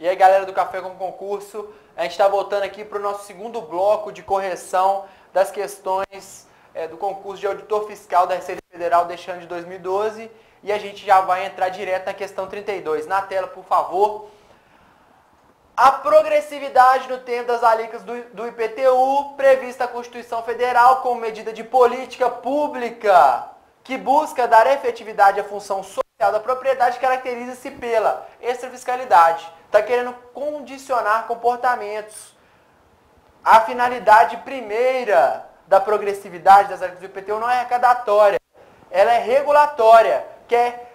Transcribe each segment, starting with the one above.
E aí, galera do Café com Concurso, a gente está voltando aqui para o nosso segundo bloco de correção das questões do concurso de auditor fiscal da Receita Federal deste ano de 2012 e a gente já vai entrar direto na questão 32. Na tela, por favor. A progressividade no tempo das alíquotas do IPTU prevista na Constituição Federal como medida de política pública que busca dar efetividade à função social da propriedade caracteriza-se pela extrafiscalidade. Está querendo condicionar comportamentos. A finalidade primeira da progressividade das alíquotas do IPTU não é arrecadatória, ela é regulatória, que é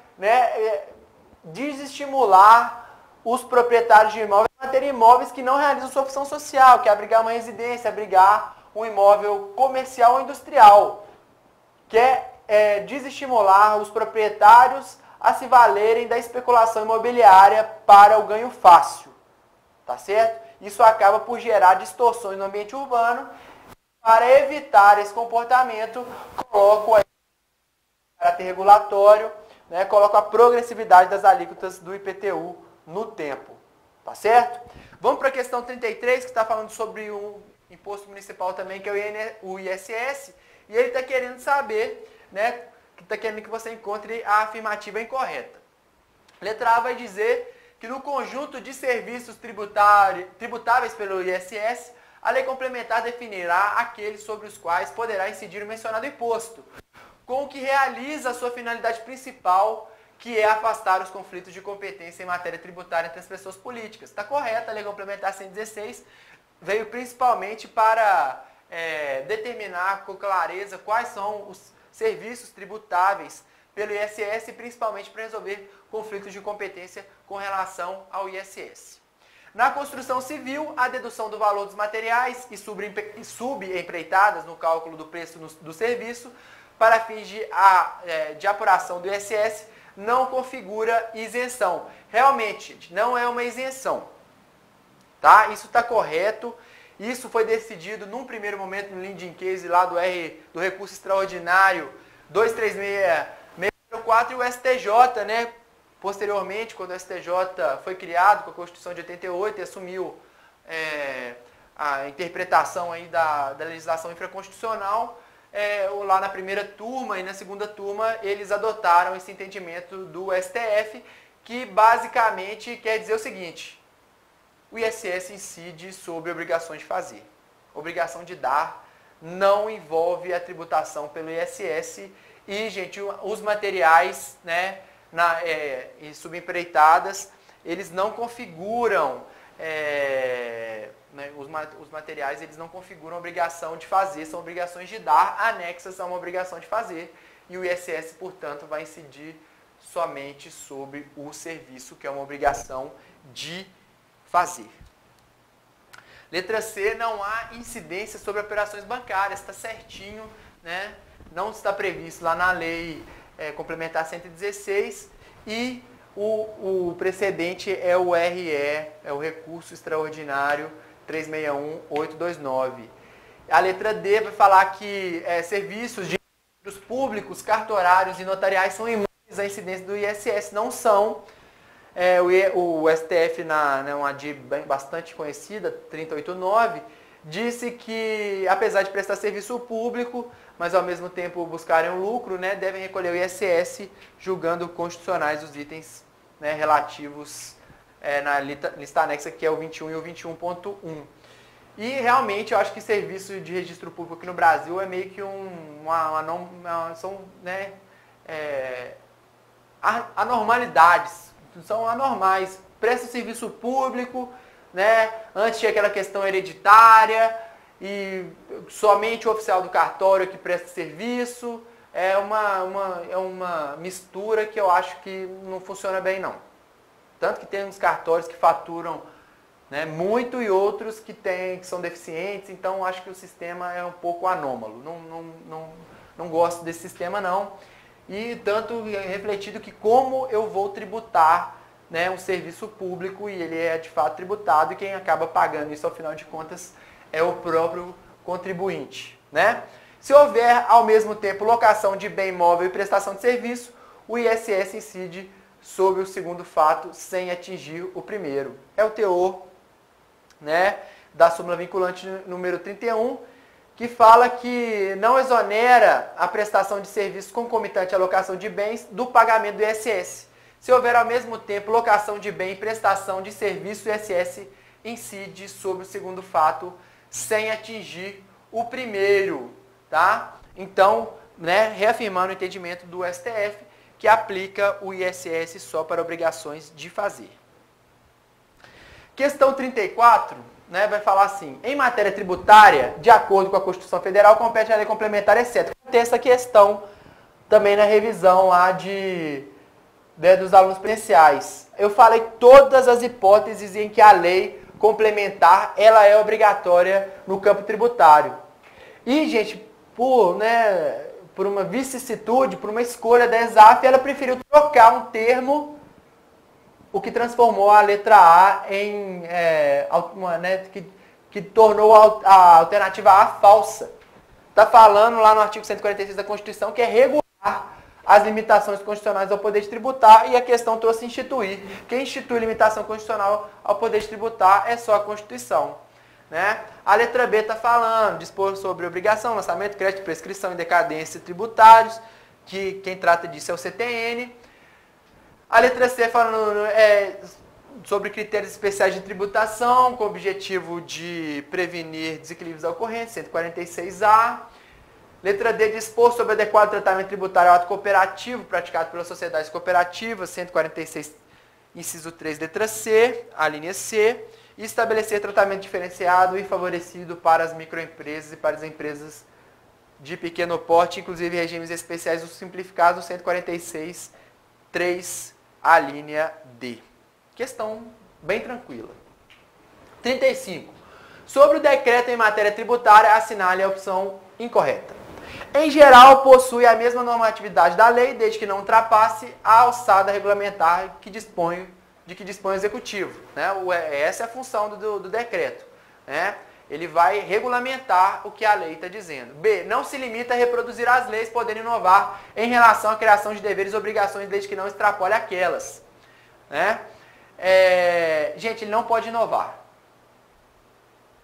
desestimular os proprietários de imóveis a terem imóveis que não realizam sua função social, que é abrigar uma residência, abrigar um imóvel comercial ou industrial, que é desestimular os proprietários a se valerem da especulação imobiliária para o ganho fácil, tá certo? Isso acaba por gerar distorções no ambiente urbano. Para evitar esse comportamento, coloco aí o caráter regulatório, né, coloco a progressividade das alíquotas do IPTU no tempo, tá certo? Vamos para a questão 33, que está falando sobre um imposto municipal também, que é o ISS, e ele está querendo saber, né, que está querendo que você encontre a afirmativa incorreta. Letra A vai dizer que no conjunto de serviços tributáveis pelo ISS, a lei complementar definirá aqueles sobre os quais poderá incidir o mencionado imposto, com o que realiza a sua finalidade principal, que é afastar os conflitos de competência em matéria tributária entre as pessoas políticas. Está correta, a lei complementar 116 veio principalmente para determinar com clareza quais são os serviços tributáveis pelo ISS, principalmente para resolver conflitos de competência com relação ao ISS. Na construção civil, a dedução do valor dos materiais e subempreitadas no cálculo do preço do serviço para fins de apuração do ISS não configura isenção. Realmente, não é uma isenção. Tá? Isso está correto. Isso foi decidido num primeiro momento no Linding Case lá do recurso extraordinário 236.604 e o STJ, né? Posteriormente, quando o STJ foi criado com a Constituição de 88 e assumiu a interpretação aí da legislação infraconstitucional, lá na primeira turma e na segunda turma eles adotaram esse entendimento do STF, que basicamente quer dizer o seguinte: o ISS incide sobre obrigações de fazer. Obrigação de dar não envolve a tributação pelo ISS e, gente, os materiais, né, e subempreitadas, eles não configuram, né, os materiais eles não configuram obrigação de fazer, são obrigações de dar anexas a uma obrigação de fazer, e o ISS, portanto, vai incidir somente sobre o serviço, que é uma obrigação de fazer. Letra C, não há incidência sobre operações bancárias, está certinho, né? Não está previsto lá na lei complementar 116 e o precedente é o RE, é o recurso extraordinário 361.829. A letra D vai falar que serviços de públicos, cartorários e notariais são imunes à incidência do ISS, não são. O STF, uma ADI bastante conhecida, 389, disse que, apesar de prestar serviço público, mas ao mesmo tempo buscarem um lucro, né, devem recolher o ISS, julgando constitucionais os itens, né, relativos na lista anexa, que é o 21 e o 21.1. E realmente eu acho que serviço de registro público aqui no Brasil é meio que são, né, anormalidades. São anormais, presta serviço público, né? Antes tinha aquela questão hereditária e somente o oficial do cartório que presta serviço. É uma mistura que eu acho que não funciona bem, não. Tanto que tem uns cartórios que faturam, né, muito e outros que são deficientes, então acho que o sistema é um pouco anômalo. Não gosto desse sistema, não. E tanto refletido que como eu vou tributar, né, um serviço público e ele é de fato tributado e quem acaba pagando isso ao final de contas é o próprio contribuinte, né? Se houver ao mesmo tempo locação de bem imóvel e prestação de serviço, o ISS incide sobre o segundo fato sem atingir o primeiro. É o teor, né, da súmula vinculante número 31, que fala que não exonera a prestação de serviços concomitante à locação de bens do pagamento do ISS. Se houver ao mesmo tempo locação de bem e prestação de serviço, o ISS incide sobre o segundo fato sem atingir o primeiro, tá? Então, né, reafirmando o entendimento do STF, que aplica o ISS só para obrigações de fazer. Questão 34, né, vai falar assim: em matéria tributária, de acordo com a Constituição Federal, compete a lei complementar, exceto. Tem essa questão também na revisão lá dos alunos presenciais. Eu falei todas as hipóteses em que a lei complementar ela é obrigatória no campo tributário. E, gente, por uma vicissitude, por uma escolha da ESAF, ela preferiu trocar um termo, o que transformou a letra A em que tornou a alternativa A falsa. Está falando lá no artigo 146 da Constituição que é regular as limitações constitucionais ao poder de tributar, e a questão trouxe instituir. Quem institui limitação constitucional ao poder de tributar é só a Constituição. Né? A letra B está falando, dispor sobre obrigação, lançamento, crédito, prescrição e decadência tributários, que quem trata disso é o CTN. A letra C falando sobre critérios especiais de tributação, com o objetivo de prevenir desequilíbrios ocorrentes, 146A. Letra D, dispor sobre adequado tratamento tributário ao ato cooperativo praticado pelas sociedades cooperativas, 146, inciso 3, letra C, a linha C. E estabelecer tratamento diferenciado e favorecido para as microempresas e para as empresas de pequeno porte, inclusive regimes especiais ou simplificados, 146, 3, a linha D. Questão bem tranquila. 35. Sobre o decreto em matéria tributária, assinale a opção incorreta. Em geral, possui a mesma normatividade da lei, desde que não ultrapasse a alçada regulamentar de que dispõe o Executivo. Né? Essa é a função do decreto. Né? Ele vai regulamentar o que a lei está dizendo. B. Não se limita a reproduzir as leis, podendo inovar em relação à criação de deveres e obrigações, desde que não extrapole aquelas. Né? Gente, ele não pode inovar.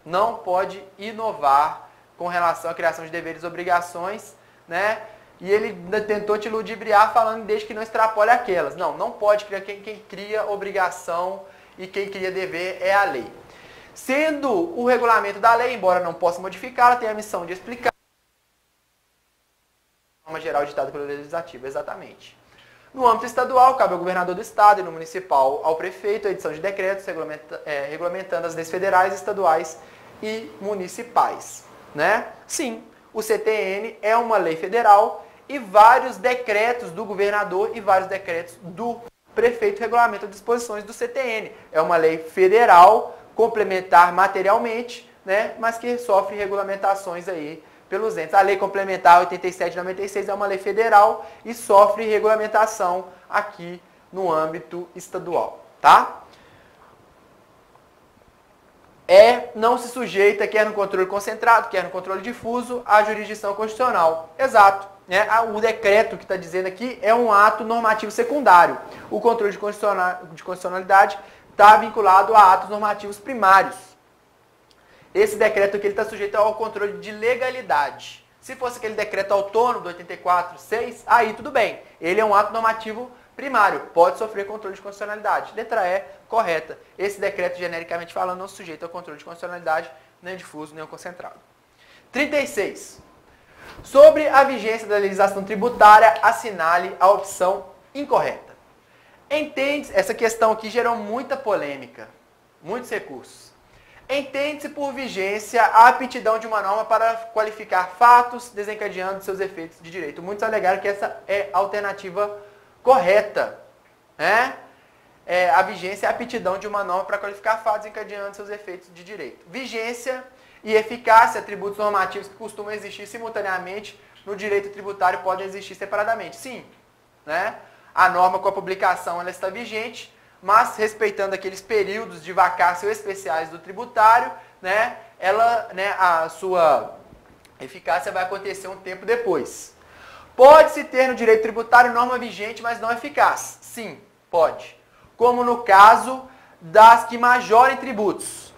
Não pode inovar com relação à criação de deveres e obrigações, né? E ele tentou te ludibriar falando desde que não extrapole aquelas. Não pode criar. Quem cria obrigação e quem cria dever é a lei. Sendo o regulamento da lei, embora não possa modificá-la, tem a missão de explicar a norma geral ditada pelo Legislativo, exatamente. No âmbito estadual, cabe ao governador do estado e no municipal ao prefeito a edição de decretos regulamentando as leis federais, estaduais e municipais. Né? Sim, o CTN é uma lei federal e vários decretos do governador e vários decretos do prefeito regulamentam as disposições do CTN. É uma lei federal, complementar materialmente, né? Mas que sofre regulamentações aí pelos entes. A lei complementar 87 de 96 é uma lei federal e sofre regulamentação aqui no âmbito estadual, tá? Não se sujeita, quer no controle concentrado, quer no controle difuso, à jurisdição constitucional. Exato. Né? O decreto que está dizendo aqui é um ato normativo secundário. O controle de constitucionalidade está vinculado a atos normativos primários. Esse decreto aqui está sujeito ao controle de legalidade. Se fosse aquele decreto autônomo do 84.6, aí tudo bem. Ele é um ato normativo primário, pode sofrer controle de constitucionalidade. Letra E, correta. Esse decreto, genericamente falando, não se sujeita ao controle de constitucionalidade, nem o difuso, nem o concentrado. 36. Sobre a vigência da legislação tributária, assinale a opção incorreta. Entende, essa questão aqui gerou muita polêmica, muitos recursos. Entende-se por vigência a aptidão de uma norma para qualificar fatos, desencadeando seus efeitos de direito. Muitos alegaram que essa é a alternativa correta. Né? A vigência é a aptidão de uma norma para qualificar fatos, desencadeando seus efeitos de direito. Vigência e eficácia, atributos normativos que costumam existir simultaneamente no direito tributário, podem existir separadamente. Sim, né? A norma com a publicação ela está vigente, mas respeitando aqueles períodos de vacácio especiais do tributário, né? A sua eficácia vai acontecer um tempo depois. Pode-se ter no direito tributário norma vigente, mas não eficaz. Sim, Pode. Como no caso das que majorem tributos,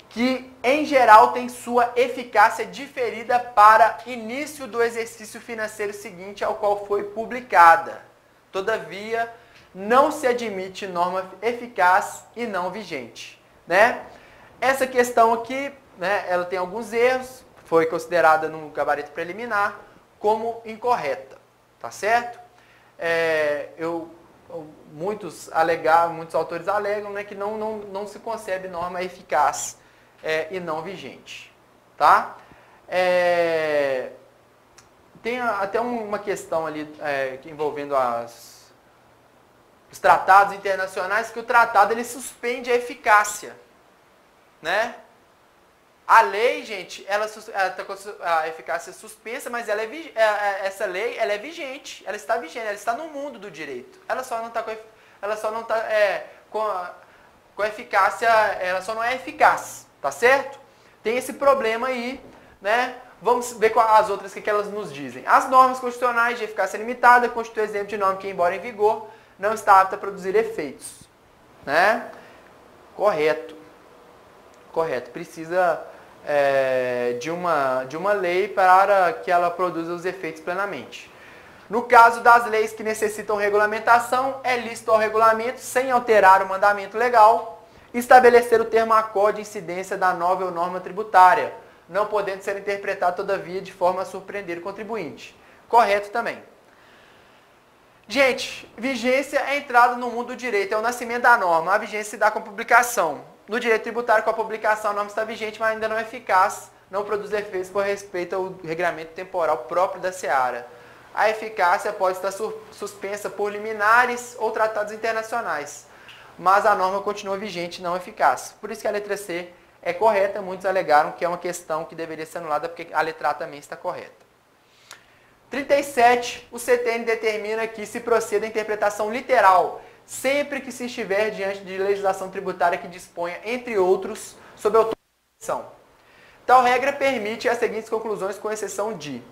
que em geral tem sua eficácia diferida para início do exercício financeiro seguinte ao qual foi publicada. Todavia, não se admite norma eficaz e não vigente, né? Essa questão aqui, né, ela tem alguns erros, foi considerada no gabarito preliminar como incorreta, tá certo? Muitos autores alegam, né, que não se concebe norma eficaz e não vigente, tá? Tem até uma questão ali envolvendo os tratados internacionais, que o tratado ele suspende a eficácia, né? A lei, gente, ela tá com a eficácia suspensa, mas essa lei ela é vigente, ela está vigente, ela está no mundo do direito. Ela só não está com eficácia, ela só não é eficaz, tá certo? Tem esse problema aí, né? Vamos ver com as outras que elas nos dizem. As normas constitucionais de eficácia limitada constituem exemplo de norma que, embora em vigor, não está apta a produzir efeitos, né? Correto. Precisa de uma lei para que ela produza os efeitos plenamente. No caso das leis que necessitam regulamentação, é lícito ao regulamento, sem alterar o mandamento legal, estabelecer o termo acorde de incidência da nova norma tributária, não podendo ser interpretado, todavia, de forma a surpreender o contribuinte. Correto também. Gente, vigência é entrada no mundo do direito, é o nascimento da norma. A vigência se dá com a publicação. No direito tributário, com a publicação, a norma está vigente, mas ainda não é eficaz, não produz efeitos por respeito ao regulamento temporal próprio da seara. A eficácia pode estar suspensa por liminares ou tratados internacionais, mas a norma continua vigente e não eficaz. Por isso que a letra C é correta, muitos alegaram que é uma questão que deveria ser anulada, porque a letra A também está correta. 37, o CTN determina que se proceda a interpretação literal, sempre que se estiver diante de legislação tributária que disponha, entre outros, sobre autorização. Tal regra permite as seguintes conclusões, com exceção de: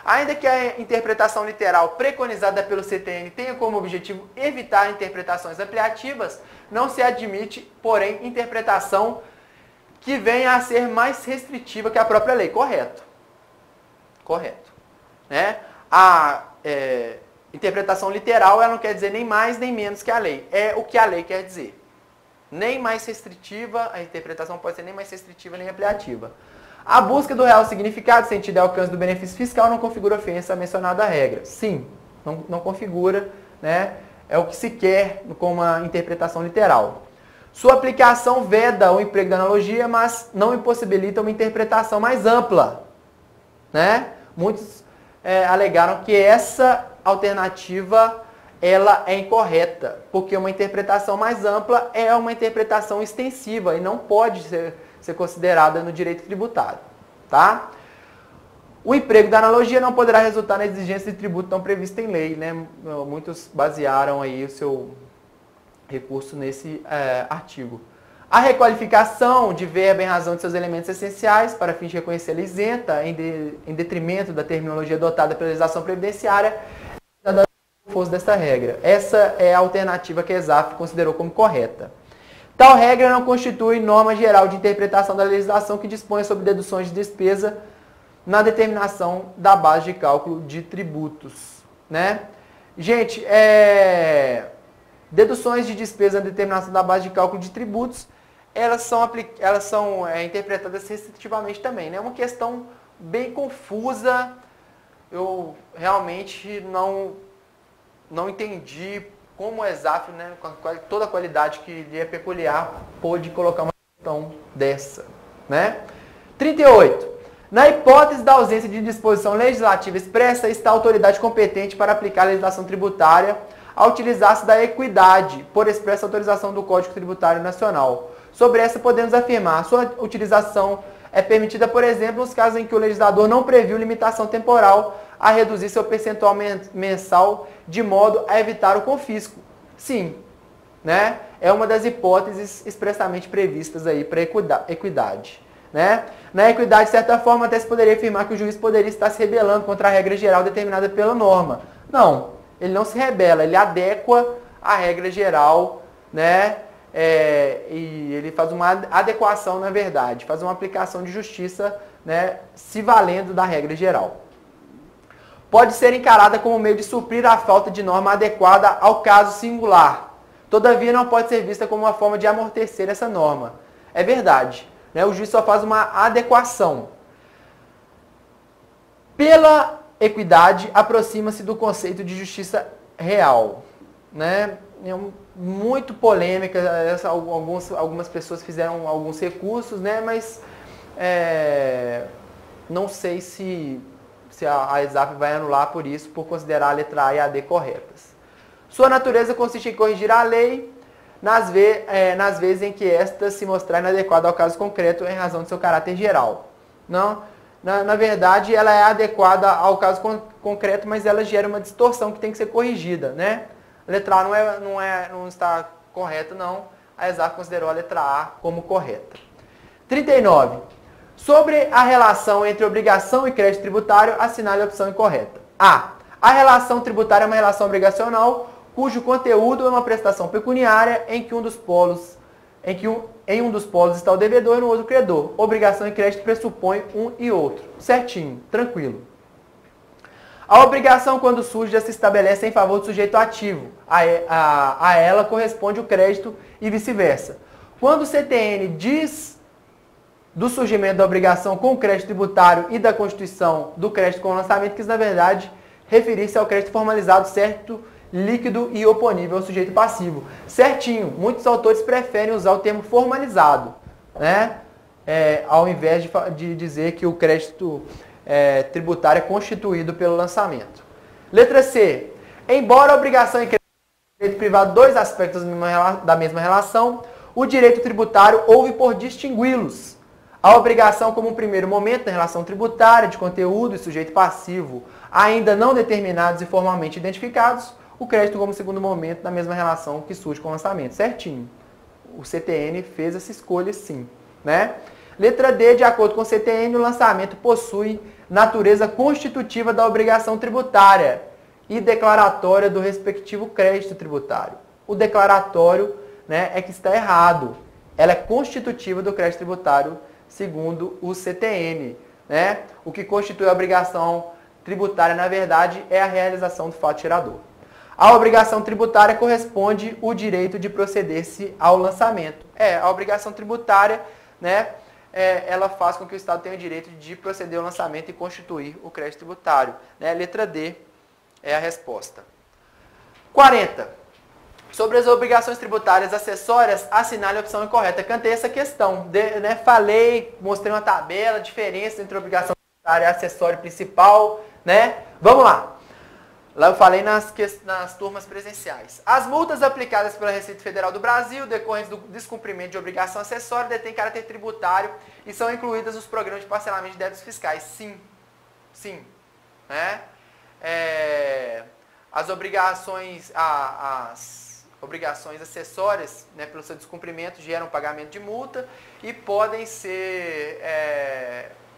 ainda que a interpretação literal preconizada pelo CTN tenha como objetivo evitar interpretações ampliativas, não se admite, porém, interpretação que venha a ser mais restritiva que a própria lei. Correto. Né? A interpretação literal, ela não quer dizer nem mais nem menos que a lei. É o que a lei quer dizer. Nem mais restritiva, a interpretação pode ser nem mais restritiva nem ampliativa. A busca do real significado, sentido e alcance do benefício fiscal não configura ofensa à mencionada regra. Sim, não configura, né? É o que se quer com uma interpretação literal. Sua aplicação veda o emprego da analogia, mas não impossibilita uma interpretação mais ampla, né? Muitos alegaram que essa alternativa ela é incorreta, porque uma interpretação mais ampla é uma interpretação extensiva e não pode ser considerada no direito tributário, tá? O emprego da analogia não poderá resultar na exigência de tributo não prevista em lei, né? Muitos basearam aí o seu recurso nesse artigo. A requalificação de verba em razão de seus elementos essenciais, para fins de reconhecê-la isenta, em detrimento da terminologia adotada pela legislação previdenciária, é da força desta regra. Essa é a alternativa que a ESAF considerou como correta. Tal regra não constitui norma geral de interpretação da legislação que dispõe sobre deduções de despesa na determinação da base de cálculo de tributos, né? Gente, deduções de despesa na determinação da base de cálculo de tributos, elas são interpretadas restritivamente também, né? É uma questão bem confusa. Eu realmente não entendi como o ESAF, né, com toda a qualidade que lhe é peculiar, pôde colocar uma questão dessa, né? 38. Na hipótese da ausência de disposição legislativa expressa, está a autoridade competente para aplicar a legislação tributária a utilizar-se da equidade, por expressa autorização do Código Tributário Nacional. Sobre essa, podemos afirmar, sua utilização é permitida, por exemplo, nos casos em que o legislador não previu limitação temporal a reduzir seu percentual mensal de modo a evitar o confisco. Sim, né? É uma das hipóteses expressamente previstas aí para equidade. Né? Na equidade, de certa forma, até se poderia afirmar que o juiz poderia estar se rebelando contra a regra geral determinada pela norma. Não, ele não se rebela, ele adequa à regra geral, né? E ele faz uma adequação, na verdade, faz uma aplicação de justiça, né, se valendo da regra geral. Pode ser encarada como meio de suprir a falta de norma adequada ao caso singular. Todavia, não pode ser vista como uma forma de amortecer essa norma. É verdade, né? O juiz só faz uma adequação. Pela equidade, aproxima-se do conceito de justiça real, né? É muito polêmica, algumas pessoas fizeram alguns recursos, né? Mas não sei se a ESAP vai anular por isso, por considerar a letra A e a D corretas. Sua natureza consiste em corrigir a lei nas vezes em que esta se mostrar inadequada ao caso concreto em razão de seu caráter geral. Não, na verdade, ela é adequada ao caso concreto, mas ela gera uma distorção que tem que ser corrigida, né? A letra A não está correta, não. A ESAP considerou a letra A como correta. 39. Sobre a relação entre obrigação e crédito tributário, assinale a opção incorreta. A. A relação tributária é uma relação obrigacional cujo conteúdo é uma prestação pecuniária em um dos polos está o devedor e no outro o credor. Obrigação e crédito pressupõem um e outro. Certinho, tranquilo. A obrigação, quando surge, já se estabelece em favor do sujeito ativo. A ela corresponde o crédito e vice-versa. Quando o CTN diz do surgimento da obrigação com o crédito tributário e da constituição do crédito com lançamento, quis, na verdade, referir-se ao crédito formalizado, certo, líquido e oponível ao sujeito passivo. Certinho, muitos autores preferem usar o termo formalizado, né? Ao invés de dizer que o crédito tributário é constituído pelo lançamento. Letra C. Embora a obrigação e crédito privado, dois aspectos da mesma relação, o direito tributário houve por distingui-los. A obrigação como um primeiro momento na relação tributária de conteúdo e sujeito passivo ainda não determinados e formalmente identificados, o crédito como segundo momento na mesma relação que surge com o lançamento. Certinho. O CTN fez essa escolha sim, né? Letra D. De acordo com o CTN, o lançamento possui natureza constitutiva da obrigação tributária e declaratória do respectivo crédito tributário. O declaratório, né, é que está errado. Ela é constitutiva do crédito tributário, segundo o CTN, né? O que constitui a obrigação tributária, na verdade, é a realização do fato gerador. A obrigação tributária corresponde o direito de proceder-se ao lançamento. A obrigação tributária, né, ela faz com que o Estado tenha o direito de proceder ao lançamento e constituir o crédito tributário, né? Letra D é a resposta. 40. Sobre as obrigações tributárias acessórias, assinale a opção incorreta. Cantei essa questão, falei, mostrei uma tabela, diferença entre obrigação tributária acessória e principal, né? Vamos lá. Lá eu falei nas turmas presenciais. As multas aplicadas pela Receita Federal do Brasil, decorrentes do descumprimento de obrigação acessória, detêm caráter tributário e são incluídas nos programas de parcelamento de débitos fiscais. Sim. Né? As obrigações acessórias, né, pelo seu descumprimento, geram pagamento de multa e podem ser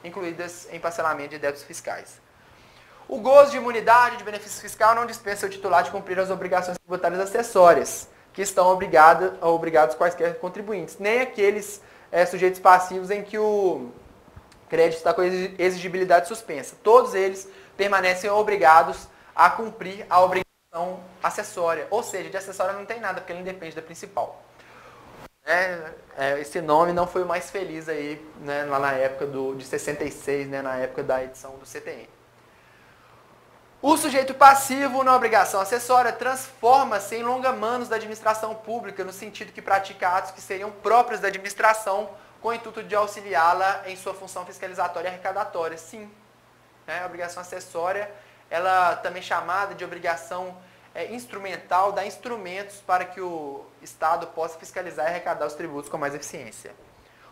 incluídas em parcelamento de débitos fiscais. O gozo de imunidade de benefício fiscal não dispensa o titular de cumprir as obrigações tributárias acessórias, que estão obrigados quaisquer contribuintes, nem aqueles sujeitos passivos em que o crédito está com exigibilidade suspensa. Todos eles permanecem obrigados a cumprir a obrigação acessória, ou seja, de acessória não tem nada, porque ele independe da principal. Esse nome não foi o mais feliz aí, né, lá na época de 66, né, na época da edição do CTN. O sujeito passivo na obrigação acessória transforma-se em longa-manos da administração pública, no sentido que pratica atos que seriam próprios da administração, com o intuito de auxiliá-la em sua função fiscalizatória e arrecadatória. Sim, a obrigação acessória, ela também é chamada de obrigação instrumental, dá instrumentos para que o Estado possa fiscalizar e arrecadar os tributos com mais eficiência.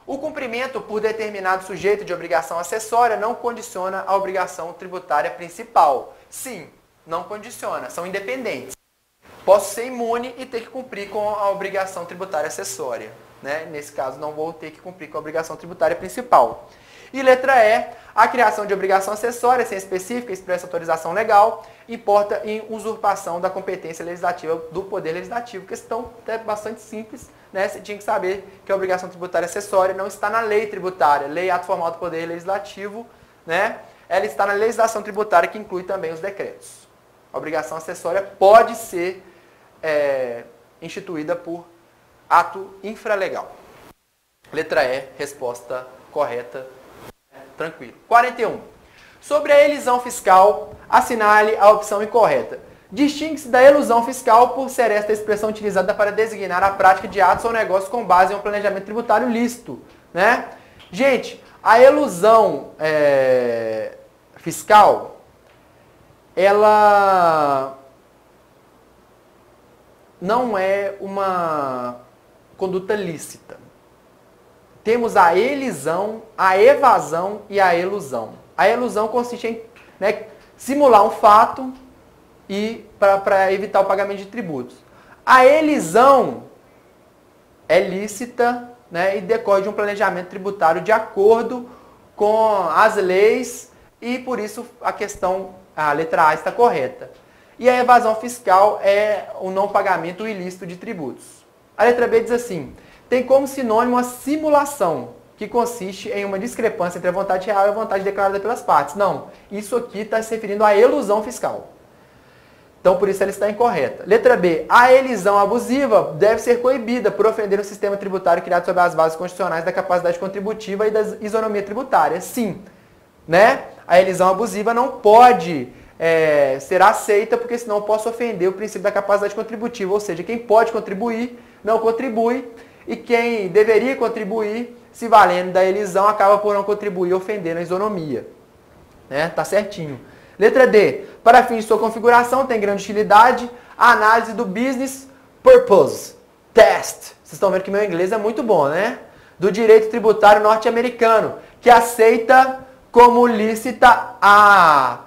O cumprimento por determinado sujeito de obrigação acessória não condiciona a obrigação tributária principal. Sim, não condiciona, são independentes. Posso ser imune e ter que cumprir com a obrigação tributária acessória, né? Nesse caso, não vou ter que cumprir com a obrigação tributária principal. E letra E, a criação de obrigação acessória, sem específica, expressa autorização legal, importa em usurpação da competência legislativa do Poder Legislativo. Questão até bastante simples, né? Você tinha que saber que a obrigação tributária acessória não está na lei tributária, lei ato formal do Poder Legislativo, né? Ela está na legislação tributária, que inclui também os decretos. A obrigação acessória pode ser instituída por ato infralegal. Letra E, resposta correta, tranquilo. 41. Sobre a elisão fiscal, assinale a opção incorreta. Distingue-se da elusão fiscal por ser esta expressão utilizada para designar a prática de atos ou negócios com base em um planejamento tributário lícito, né? Gente, a elusão fiscal, ela não é uma conduta lícita. Temos a elisão, a evasão e a elusão. A elusão consiste em, né, simular um fato e para evitar o pagamento de tributos. A elisão é lícita, né, e decorre de um planejamento tributário de acordo com as leis e por isso a letra A está correta. E a evasão fiscal é o não pagamento ilícito de tributos. A letra B diz assim: tem como sinônimo a simulação, que consiste em uma discrepância entre a vontade real e a vontade declarada pelas partes. Não, isso aqui está se referindo à elusão fiscal. Então, por isso ela está incorreta. Letra B. A elisão abusiva deve ser coibida por ofender o sistema tributário criado sobre as bases constitucionais da capacidade contributiva e da isonomia tributária. Sim, né? A elisão abusiva não pode ser aceita, porque senão eu posso ofender o princípio da capacidade contributiva. Ou seja, quem pode contribuir, não contribui, e quem deveria contribuir, se valendo da elisão, acaba por não contribuir, ofendendo a isonomia. Né? Tá certinho. Letra D. Para fins de sua configuração, tem grande utilidade a análise do Business Purpose Test. Vocês estão vendo que meu inglês é muito bom, né? Do direito tributário norte-americano, que aceita como lícita a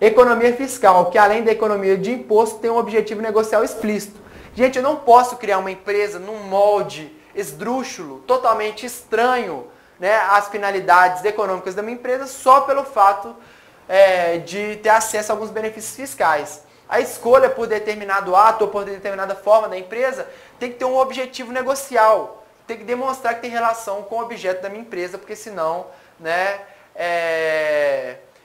economia fiscal, que além da economia de imposto, tem um objetivo negocial explícito. Gente, eu não posso criar uma empresa num molde esdrúxulo, totalmente estranho, né, às finalidades econômicas da minha empresa, só pelo fato de ter acesso a alguns benefícios fiscais. A escolha por determinado ato ou por determinada forma da empresa tem que ter um objetivo negocial, tem que demonstrar que tem relação com o objeto da minha empresa, porque senão, né,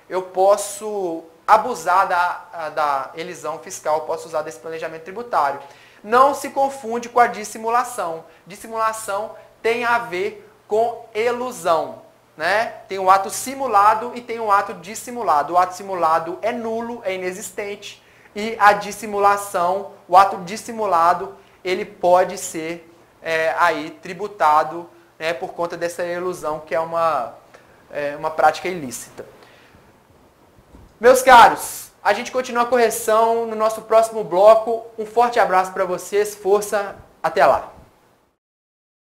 eu posso abusar da elisão fiscal, posso usar desse planejamento tributário. Não se confunde com a dissimulação. Dissimulação tem a ver com elusão, né? Tem o ato simulado e tem o ato dissimulado. O ato simulado é nulo, é inexistente, e a dissimulação, o ato dissimulado, ele pode ser aí tributado, né, por conta dessa elusão, que é uma prática ilícita. Meus caros, a gente continua a correção no nosso próximo bloco. Um forte abraço para vocês, força, até lá!